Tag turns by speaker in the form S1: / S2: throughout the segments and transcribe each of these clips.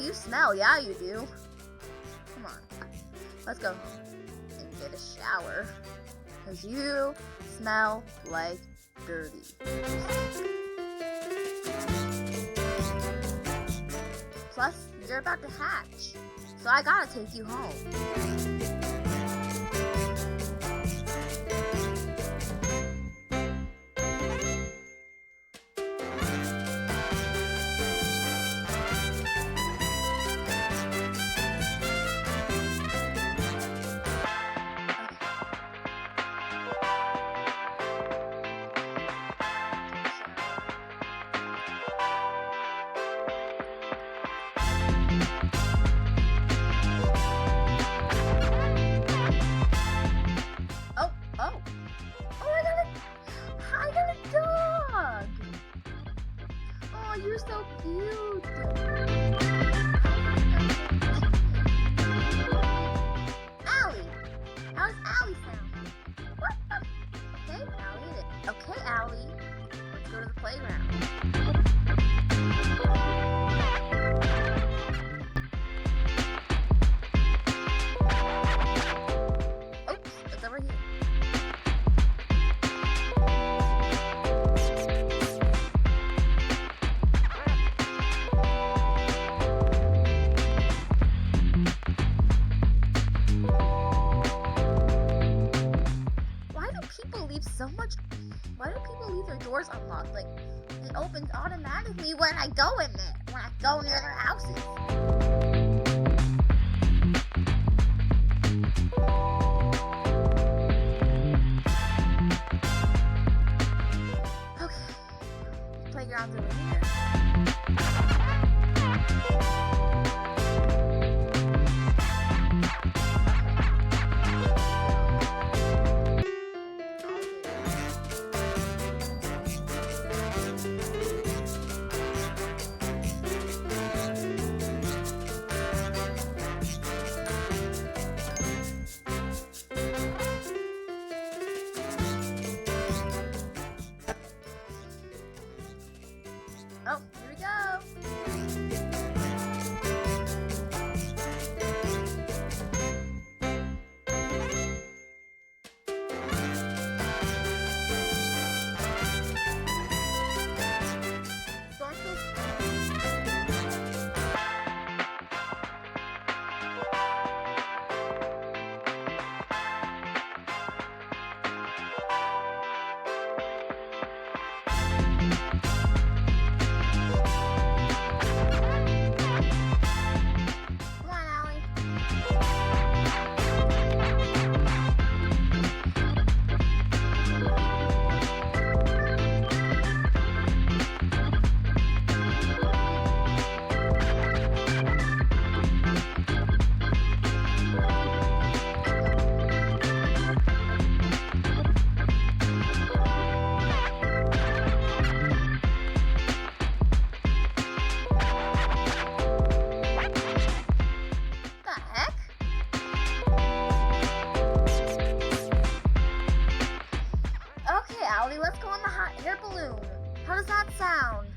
S1: you smell. Yeah, you do. Come on. Let's go home and get a shower. Because you smell like dirty. Plus, you're about to hatch. So I gotta take you home. Oh, you're so cute. Allie. How does Allie sound? What? Okay, Allie. Okay, Allie. Let's go to the playground. Oops, it's over here. Why do people leave their doors unlocked? Like, it opens automatically when I go in there, when I go near their houses. Okay, playground's over here. Oh, here we go. Allie, let's go on the hot air balloon. How does that sound?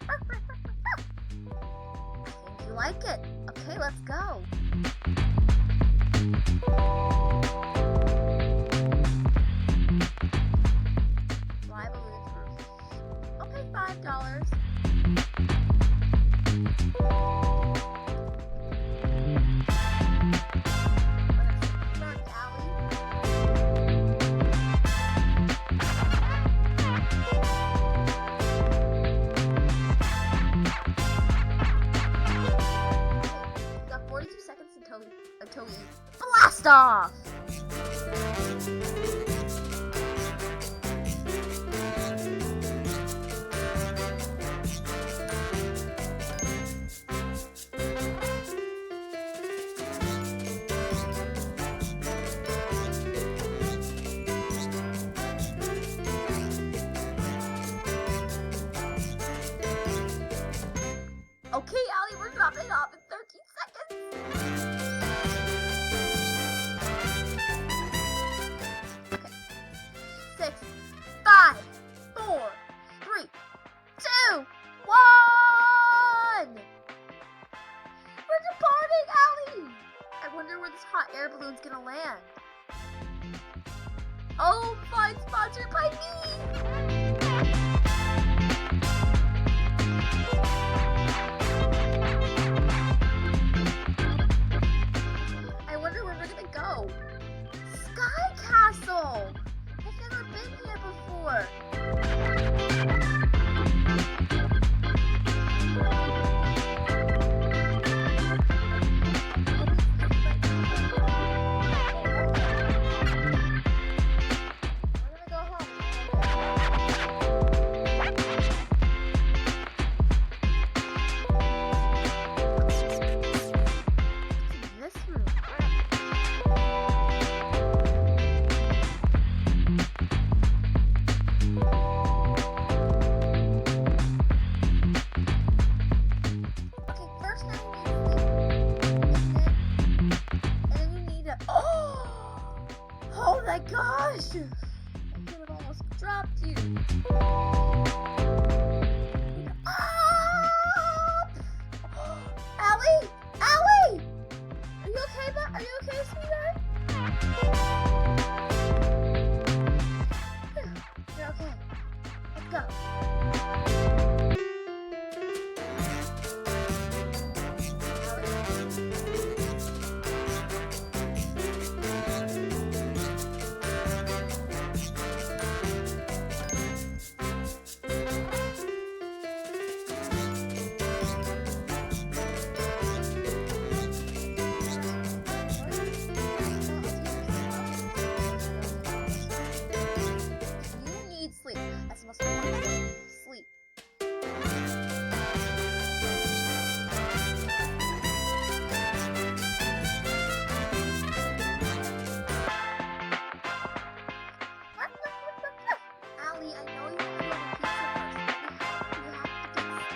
S1: I think you like it. Okay, let's go. Fly balloons first. Okay, $5. Until we blast off! Okay, Allie, we're dropping off in 13 seconds. 6, 5, 4, 3, 2, 1. wonder where this hot air balloon's gonna land. Oh, fun, sponsored by me! I wonder where we're gonna go. Sky Castle! I've never been here before. Oh my gosh! I could have almost dropped you. Ah! Allie! Allie! Are you okay, Are you okay, sweetheart? You're okay. Let's go. Sleep. That's the most important thing. Sleep. Allie, I know you want to go to pizza first. You have to get sleep.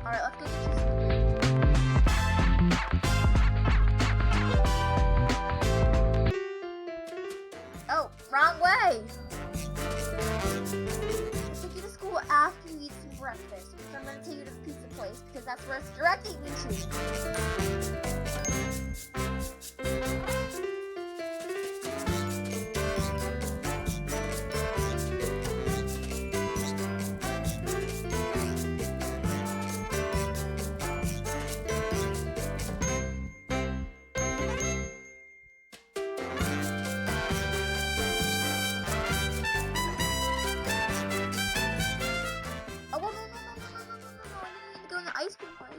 S1: Alright, let's go get you some food. Oh, wrong way! I'll take you to school after you eat some breakfast, because I'm going to take you to the pizza place, because that's where it's directing me to. Ice cream place.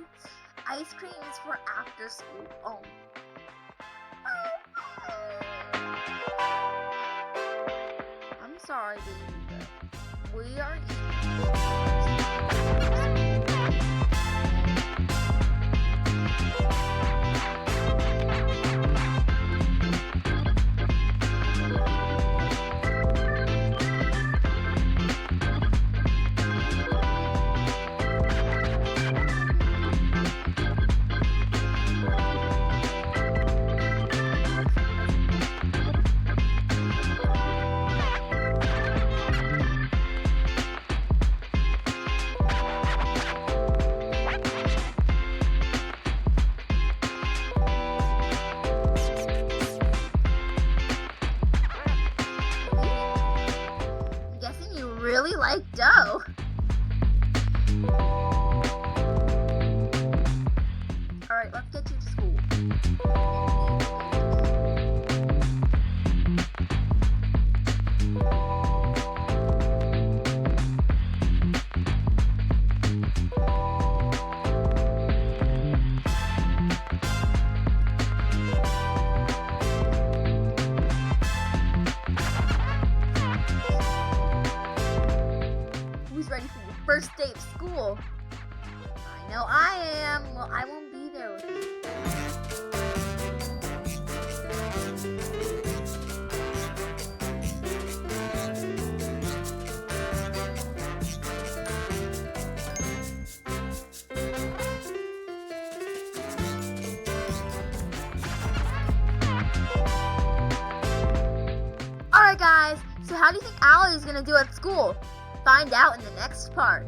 S1: Ice cream is for after school. Oh. I'm sorry, baby, but we are really like dough. Alright, let's get you to school. Who's ready for your first day of school? I know I am. Well, I won't be there with you. Alright guys, so how do you think Allie is going to do at school? Find out in the next part.